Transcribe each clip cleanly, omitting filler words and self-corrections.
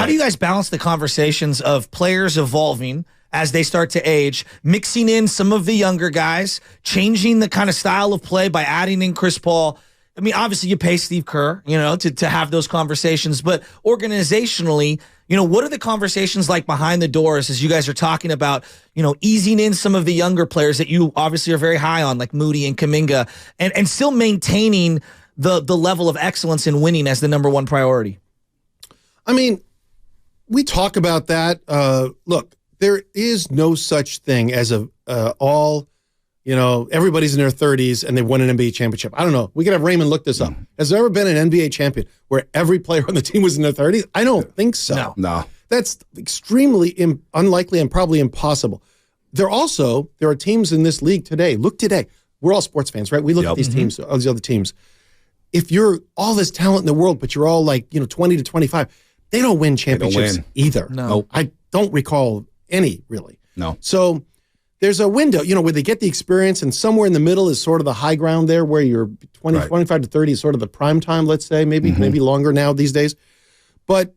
How do you guys balance the conversations of players evolving as they start to age, mixing in some of the younger guys, changing the kind of style of play by adding in Chris Paul? I mean, obviously you pay Steve Kerr, to have those conversations, but organizationally, what are the conversations like behind the doors as you guys are talking about, easing in some of the younger players that you obviously are very high on, like Moody and Kuminga, and still maintaining the level of excellence in winning as the number one priority? I mean, we talk about that. Look, there is no such thing as everybody's in their 30s and they won an NBA championship. I don't know. We could have Raymond look this up. Has there ever been an NBA champion where every player on the team was in their 30s? I don't think so. No. That's extremely unlikely and probably impossible. There are teams in this league today. Look today. We're all sports fans, right? We look at these teams, all these other teams. If you're all this talent in the world, but you're all like, 20 to 25, they don't win championships either. No. I don't recall any, really. No. So there's a window, where they get the experience, and somewhere in the middle is sort of the high ground there where you're 25 to 30 is sort of the prime time, let's say, maybe longer now these days. But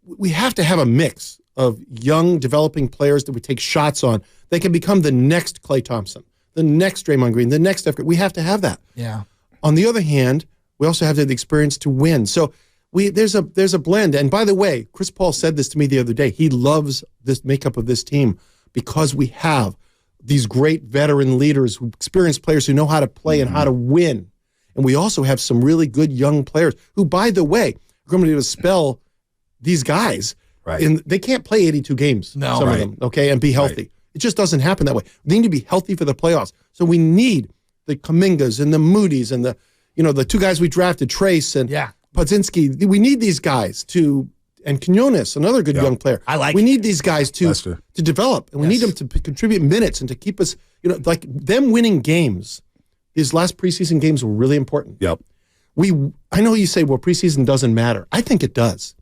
we have to have a mix of young, developing players that we take shots on. They can become the next Klay Thompson, the next Draymond Green, the next Steph Curry. We have to have that. Yeah. On the other hand, we also have to have the experience to win. So there's a blend. And by the way, Chris Paul said this to me the other day. He loves this makeup of this team because we have these great veteran leaders, experienced players who know how to play and how to win. And we also have some really good young players who, by the way, are going to be able to spell these guys. Right. And they can't play 82 games, some of them, okay, and be healthy. Right. It just doesn't happen that way. They need to be healthy for the playoffs. So we need the Kumingas and the Moody's and the two guys we drafted, Trace and Podzinski. We need these guys and Quinones, another good young player. We need these guys to develop, and we need them to contribute minutes and to keep us, like them winning games. These last preseason games were really important. Yep. I know you say, well, preseason doesn't matter. I think it does.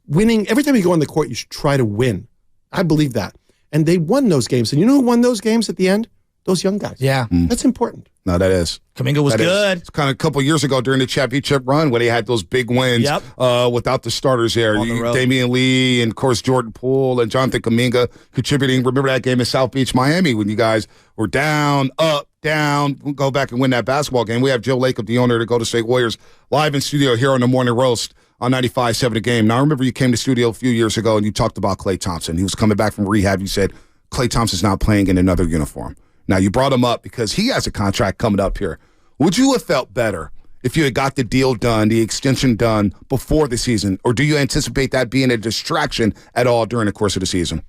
Winning, every time you go on the court, you should try to win. I believe that. And they won those games. And you know who won those games at the end? Those young guys. Yeah. That's important. No, that is. Kuminga was good. It's kind of a couple years ago during the championship run where they had those big wins without the starters there. Damian Lee and, of course, Jordan Poole and Jonathan Kuminga contributing. Remember that game in South Beach, Miami, when you guys were down, up, down. We'll go back and win that basketball game. We have Joe Lacob, the owner of the Golden State Warriors, live in studio here on the Morning Roast on 95.7 The Game. Now, I remember you came to studio a few years ago and you talked about Klay Thompson. He was coming back from rehab. You said, Klay Thompson's not playing in another uniform. Now, you brought him up because he has a contract coming up here. Would you have felt better if you had got the deal done, the extension done before the season, or do you anticipate that being a distraction at all during the course of the season?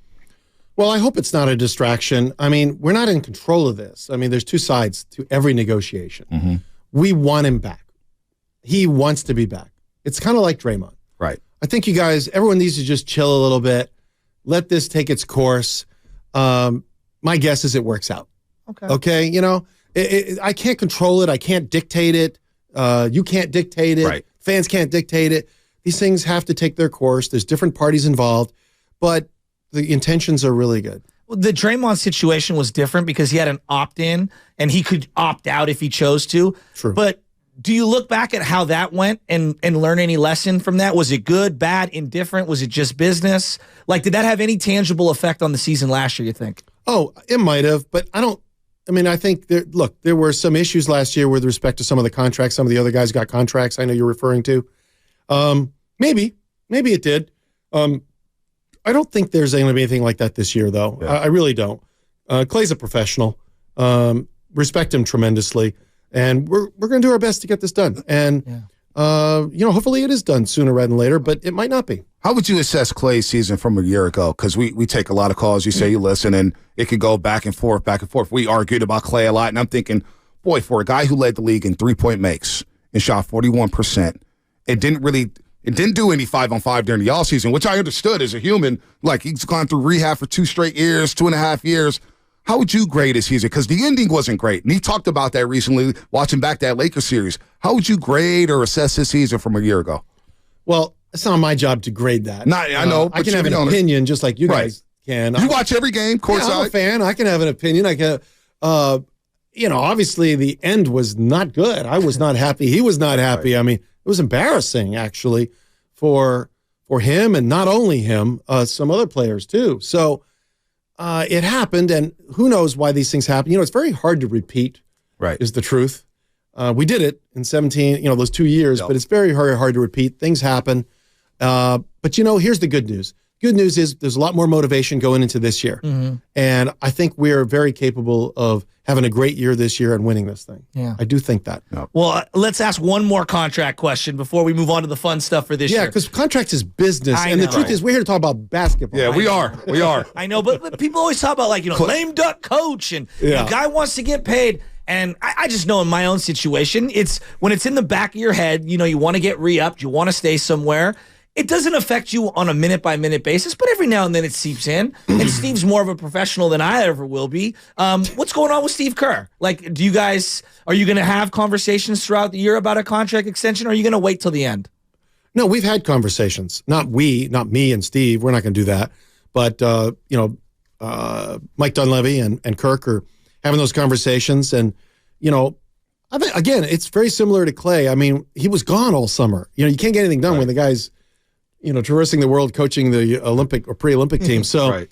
Well, I hope it's not a distraction. I mean, we're not in control of this. I mean, there's two sides to every negotiation. Mm-hmm. We want him back. He wants to be back. It's kind of like Draymond. Right. I think you guys, everyone needs to just chill a little bit. Let this take its course. My guess is it works out. Okay. I can't control it. I can't dictate it. You can't dictate it. Right. Fans can't dictate it. These things have to take their course. There's different parties involved, but the intentions are really good. Well, the Draymond situation was different because he had an opt-in and he could opt out if he chose to. True. But do you look back at how that went and learn any lesson from that? Was it good, bad, indifferent? Was it just business? Like, did that have any tangible effect on the season last year, you think? Oh, it might have, but I think there were some issues last year with respect to some of the contracts. Some of the other guys got contracts I know you're referring to. Maybe it did. I don't think there's going to be anything like that this year, though. Yeah. I really don't. Klay's a professional. Respect him tremendously. And we're going to do our best to get this done. And, hopefully it is done sooner rather than later, but it might not be. How would you assess Klay's season from a year ago? Because we take a lot of calls. You say you listen, and it could go back and forth. We argued about Klay a lot, and I'm thinking, boy, for a guy who led the league in three-point makes and shot 41%, it didn't do any 5-on-5 during the offseason, which I understood as a human. Like, he's gone through rehab for 2 straight years, 2.5 years. How would you grade his season? Because the ending wasn't great. And he talked about that recently, watching back that Lakers series. How would you grade or assess his season from a year ago? Well, it's not my job to grade that. I know. I can have an opinion just like you guys can. You watch every game, courtside. I'm a fan. I can have an opinion. I can, obviously the end was not good. I was not happy. He was not happy. Right. I mean, it was embarrassing, actually, for for him, and not only him, some other players too. So it happened, and who knows why these things happen. It's very hard to repeat, right, is the truth. We did it in 17, those 2 years, but it's very, very hard to repeat. Things happen. But, here's the good news. Good news is there's a lot more motivation going into this year. Mm-hmm. And I think we're very capable of having a great year this year and winning this thing. Yeah. I do think that. Yep. Well, let's ask one more contract question before we move on to the fun stuff for this year. Yeah, because contracts is business. And the truth is we're here to talk about basketball. Yeah, we are. I know, but people always talk about lame duck coach and the guy wants to get paid. And I just know in my own situation, it's when it's in the back of your head, you want to get re-upped, you want to stay somewhere. It doesn't affect you on a minute-by-minute basis, but every now and then it seeps in. And Steve's more of a professional than I ever will be. What's going on with Steve Kerr? Are you going to have conversations throughout the year about a contract extension, or are you going to wait till the end? No, we've had conversations. Not me and Steve. We're not going to do that. But, Mike Dunleavy and Kirk are having those conversations. And, I think, again, it's very similar to Klay. I mean, he was gone all summer. You can't get anything done when the guy's, traversing the world, coaching the Olympic or pre-Olympic team. So,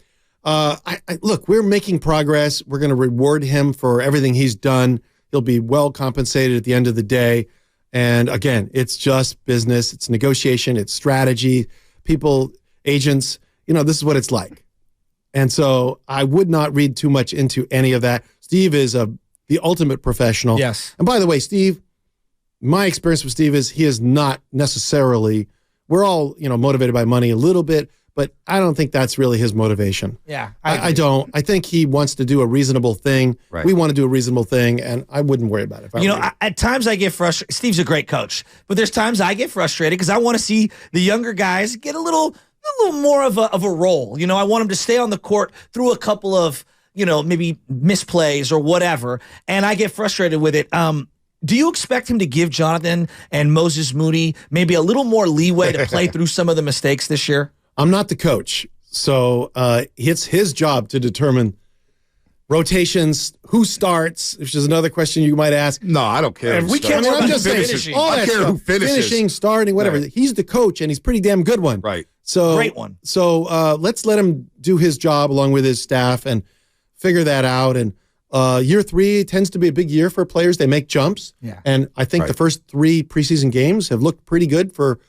look, we're making progress. We're going to reward him for everything he's done. He'll be well compensated at the end of the day. And again, it's just business. It's negotiation. It's strategy. People, agents, this is what it's like. And so I would not read too much into any of that. Steve is the ultimate professional. Yes. And by the way, Steve, my experience with Steve is he is not necessarily, we're all, motivated by money a little bit, but I don't think that's really his motivation. Yeah. I don't. I think he wants to do a reasonable thing. Right. We want to do a reasonable thing, and I wouldn't worry about it. At times I get frustrated. Steve's a great coach, but there's times I get frustrated because I want to see the younger guys get a little more of a role. I want them to stay on the court through a couple of, maybe misplays or whatever, and I get frustrated with it. Do you expect him to give Jonathan and Moses Moody maybe a little more leeway to play through some of the mistakes this year? I'm not the coach, so it's his job to determine rotations, who starts, which is another question you might ask. No, I don't care. We can't. I'm just saying, I don't care who finishes. Finishing, starting, whatever. Right. He's the coach, and he's a pretty damn good one. Right. So great one. So let's let him do his job along with his staff and figure that out. And year 3 tends to be a big year for players. They make jumps. Yeah. And I think the first 3 preseason games have looked pretty good for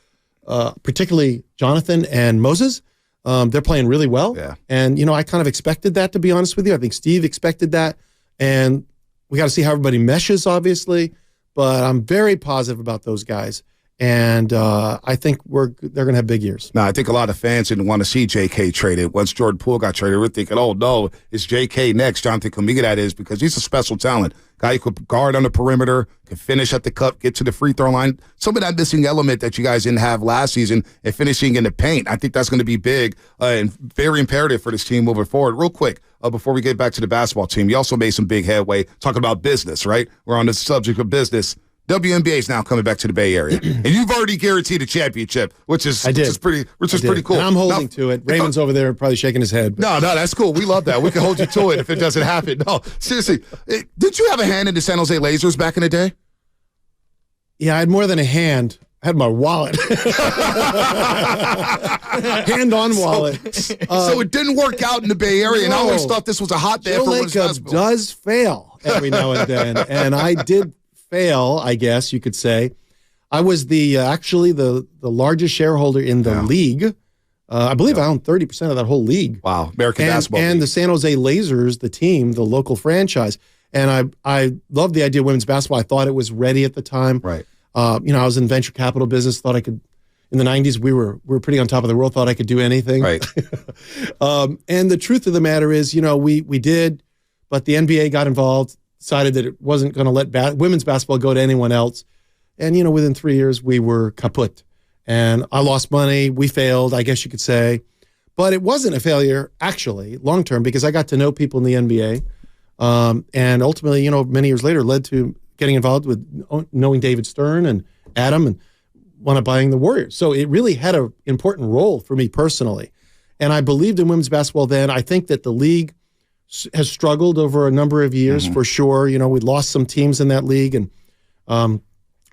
particularly Jonathan and Moses. They're playing really well. Yeah. And, I kind of expected that, to be honest with you. I think Steve expected that. And we got to see how everybody meshes, obviously. But I'm very positive about those guys. And I think they're going to have big years. No, I think a lot of fans didn't want to see J.K. traded. Once Jordan Poole got traded, we're thinking, oh, no, it's J.K. next. Jonathan Kuminga, that is, because he's a special talent. Guy who could guard on the perimeter, could finish at the cup, get to the free throw line. Some of that missing element that you guys didn't have last season and finishing in the paint, I think that's going to be big and very imperative for this team moving forward. Real quick, before we get back to the basketball team, you also made some big headway talking about business, right? We're on the subject of business. WNBA is now coming back to the Bay Area, and you've already guaranteed a championship, which is pretty cool. And I'm holding to it. Raymond's over there probably shaking his head. No, that's cool. We love that. We can hold you to it if it doesn't happen. No, seriously, did you have a hand in the San Jose Lasers back in the day? Yeah, I had more than a hand. I had my wallet. Hand on wallet. So it didn't work out in the Bay Area, and I always thought this was a hotbed for women's basketball. Lacob does fail every now and then, and I did fail, I guess you could say. I was actually the largest shareholder in the league. I believe I own 30% of that whole league. Wow, American basketball. And league. the San Jose Lasers, the team, the local franchise. And I loved the idea of women's basketball. I thought it was ready at the time. Right. I was in venture capital business. Thought I could. In the 90s, we were pretty on top of the world. Thought I could do anything. Right. And the truth of the matter is, we did, but the NBA got involved. Decided that it wasn't going to let women's basketball go to anyone else. And, within 3 years, we were kaput. And I lost money. We failed, I guess you could say. But it wasn't a failure, actually, long-term, because I got to know people in the NBA. And ultimately, many years later, led to getting involved with knowing David Stern and Adam and wound up buying the Warriors. So it really had an important role for me personally. And I believed in women's basketball then. I think that the league has struggled over a number of years, for sure. We lost some teams in that league, and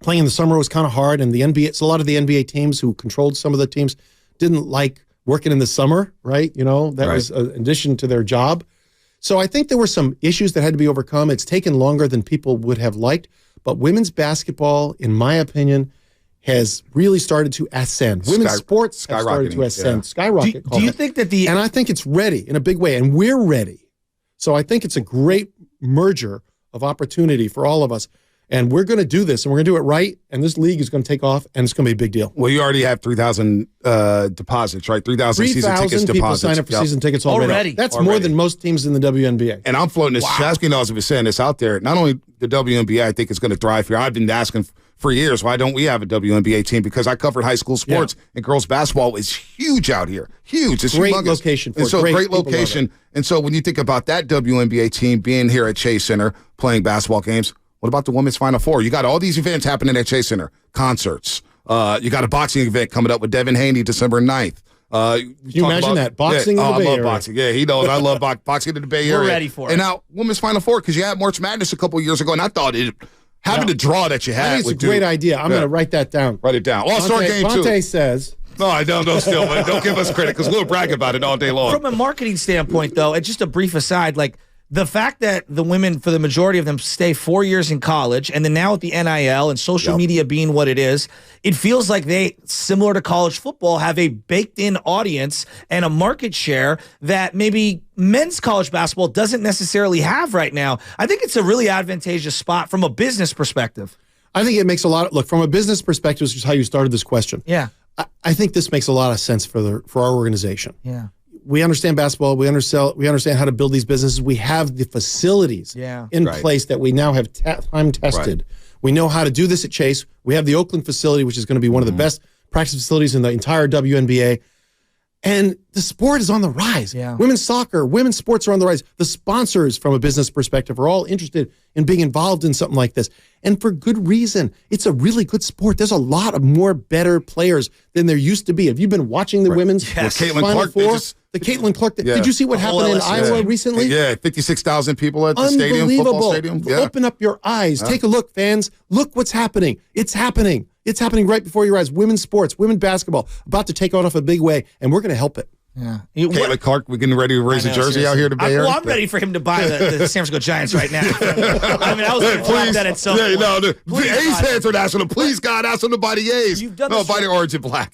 playing in the summer was kind of hard. And the NBA, it's a lot of the NBA teams who controlled some of the teams didn't like working in the summer, right? That was an addition to their job. So I think there were some issues that had to be overcome. It's taken longer than people would have liked, but women's basketball, in my opinion, has really started to ascend. Women's sports have started to ascend. Skyrocket. Do you think that and I think it's ready in a big way, and we're ready. So I think it's a great merger of opportunity for all of us. And we're going to do this, and we're going to do it right, and this league is going to take off, and it's going to be a big deal. Well, you already have 3,000 deposits, right? 3,000 season tickets deposits. People sign up for season tickets already. That's more than most teams in the WNBA. And I'm floating this. Chasky knows if we're saying this out there. Not only the WNBA, I think is going to thrive here. I've been asking for years, why don't we have a WNBA team? Because I covered high school sports, and girls basketball is huge out here. Huge. It's great humongous. Location for and so great location. And so when you think about that WNBA team being here at Chase Center playing basketball games, what about the women's Final Four? You got all these events happening at Chase Center, concerts. You got a boxing event coming up with Devin Haney December 9th. Can you imagine that? Boxing in the Bay Area. I love boxing. Yeah, he knows I love boxing in the Bay Area. We're ready for it. And now, women's Final Four, because you had March Madness a couple years ago, and I thought having the draw that you had. I think it's a great idea. I'm going to write that down. Write it down. All-Star game, too. Fonte says... No, I don't know still, but don't give us credit, because we'll brag about it all day long. From a marketing standpoint, though, and just a brief aside, the fact that the women, for the majority of them, stay 4 years in college, and then now with the NIL and social media being what it is, it feels like they, similar to college football, have a baked-in audience and a market share that maybe men's college basketball doesn't necessarily have right now. I think it's a really advantageous spot from a business perspective. I think it makes a lot of, look, from a business perspective, which is how you started this question. Yeah. I think this makes a lot of sense for our organization. Yeah. We understand basketball. We understand how to build these businesses. We have the facilities in place that we now have time tested. Right. We know how to do this at Chase. We have the Oakland facility, which is going to be one of the best practice facilities in the entire WNBA. And the sport is on the rise. Yeah. Women's soccer, women's sports are on the rise. The sponsors, from a business perspective, are all interested in being involved in something like this. And for good reason. It's a really good sport. There's a lot of more better players than there used to be. Have you been watching the women's Final Four? The Caitlin Clark. Did you see what happened in Iowa recently? Yeah, 56,000 people at the stadium, football stadium. Yeah. Open up your eyes. Take a look, fans. Look what's happening. It's happening. It's happening right before your eyes. Women's sports, women's basketball, about to take off a big way, and we're going to help it. Yeah. Caitlin Clark, we're getting ready to raise a jersey out here in the Bay Area. Well, I'm ready for him to buy the San Francisco Giants right now. I mean, I was going to clap that at some point. The A's fans are asking him, please, God, ask him to buy the A's. You've done buy the orange and black.